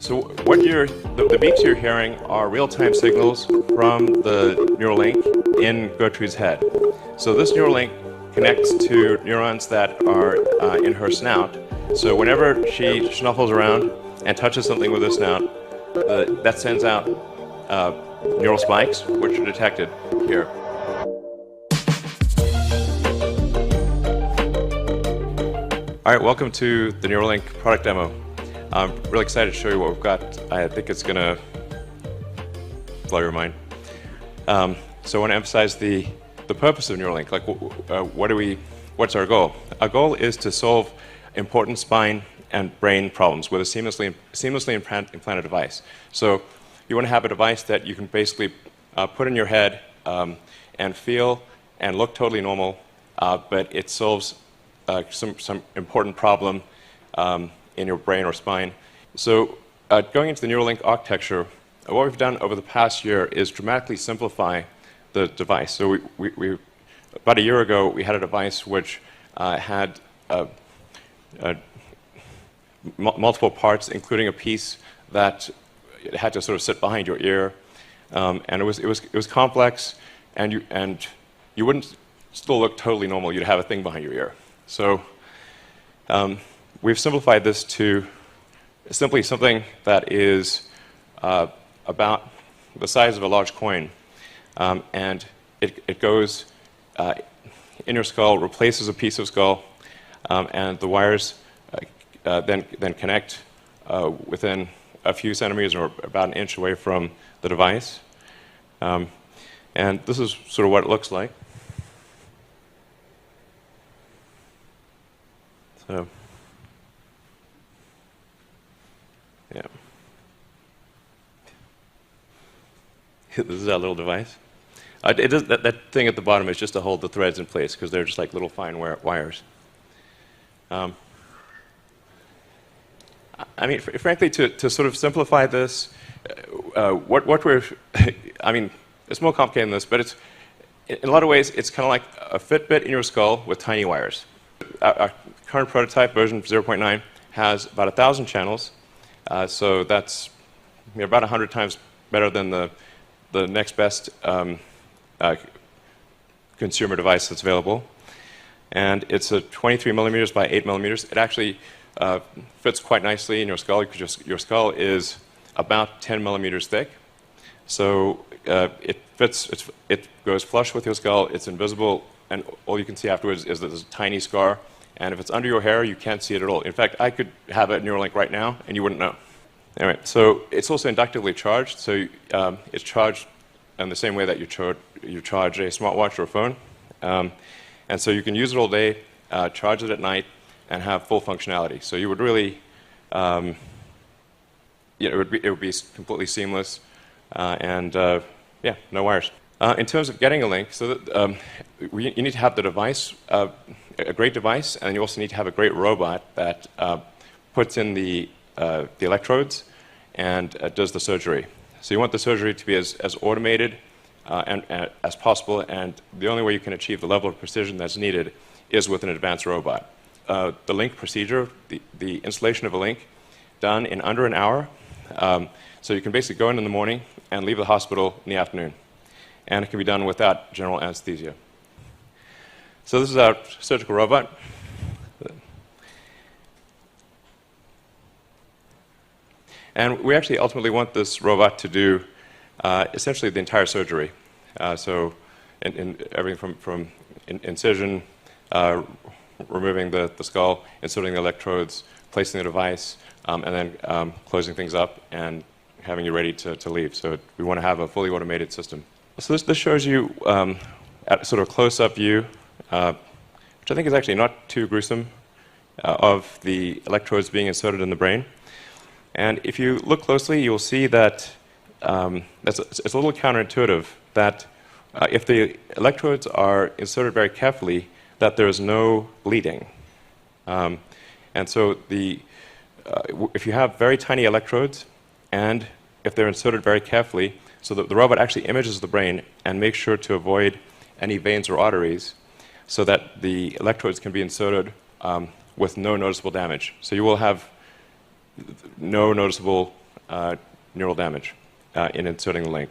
So the beeps you're hearing are real-time signals from the neural link in Gertrude's head. So this neural link connects to neurons that are in her snout. So whenever she snuffles around and touches something with her snout, that sends out neural spikes, which are detected here. All right, welcome to the Neuralink product demo. I'm really excited to show you what we've got. I think it's going to blow your mind. So I want to emphasize the purpose of Neuralink. Like, what's our goal? Our goal is to solve important spine and brain problems with a seamlessly implanted device. So you want to have a device that you can basically put in your head and feel and look totally normal, but it solves some important problem in your brain or spine. So going into the Neuralink architecture, what we've done over the past year is dramatically simplify the device. So we about a year ago, we had a device which had multiple parts, including a piece that had to sort of sit behind your ear, and it was complex, and you wouldn't still look totally normal. You'd have a thing behind your ear. So we've simplified this to simply something that is about the size of a large coin, and it goes in your skull, replaces a piece of skull, and the wires then connect within a few centimeters or about an inch away from the device. And this is sort of what it looks like. So, yeah. This is our little device. That thing at the bottom is just to hold the threads in place because they're just like little fine wires. I mean, frankly, to sort of simplify this, what we're, I mean, it's more complicated than this, but it's, in a lot of ways, it's kind of like a Fitbit in your skull with tiny wires. Our current prototype, version 0.9, has about 1,000 channels, so that's about 100 times better than the next best consumer device that's available. And it's a 23 millimeters by 8 millimeters. It actually fits quite nicely in your skull because your skull is about 10 millimeters thick. So it fits, it goes flush with your skull, it's invisible, and all you can see afterwards is that there's a tiny scar. And if it's under your hair, you can't see it at all. In fact, I could have a Neuralink right now, and you wouldn't know. Anyway, so it's also inductively charged. So it's charged in the same way that you charge a smartwatch or a phone. And so you can use it all day, charge it at night, and have full functionality. So you would really, it would be completely seamless, and yeah, no wires. In terms of getting a link, so that, you need to have the device, a great device, and you also need to have a great robot that puts in the electrodes and does the surgery. So you want the surgery to be as automated as possible, and the only way you can achieve the level of precision that's needed is with an advanced robot. The link procedure, the installation of a link, done in under an hour. So you can basically go in the morning and leave the hospital in the afternoon. And it can be done without general anesthesia. So this is our surgical robot. And we actually ultimately want this robot to do essentially the entire surgery. So in everything from incision, removing the skull, inserting the electrodes, placing the device, and then closing things up and having you ready to leave. So we want to have a fully automated system. So this shows you at sort of close-up view, which I think is actually not too gruesome, of the electrodes being inserted in the brain. And if you look closely, you'll see that it's a little counterintuitive that if the electrodes are inserted very carefully, that there is no bleeding. And so if you have very tiny electrodes, and if they're inserted very carefully, so that the robot actually images the brain and makes sure to avoid any veins or arteries so that the electrodes can be inserted with no noticeable damage. So you will have no noticeable neural damage in inserting the link.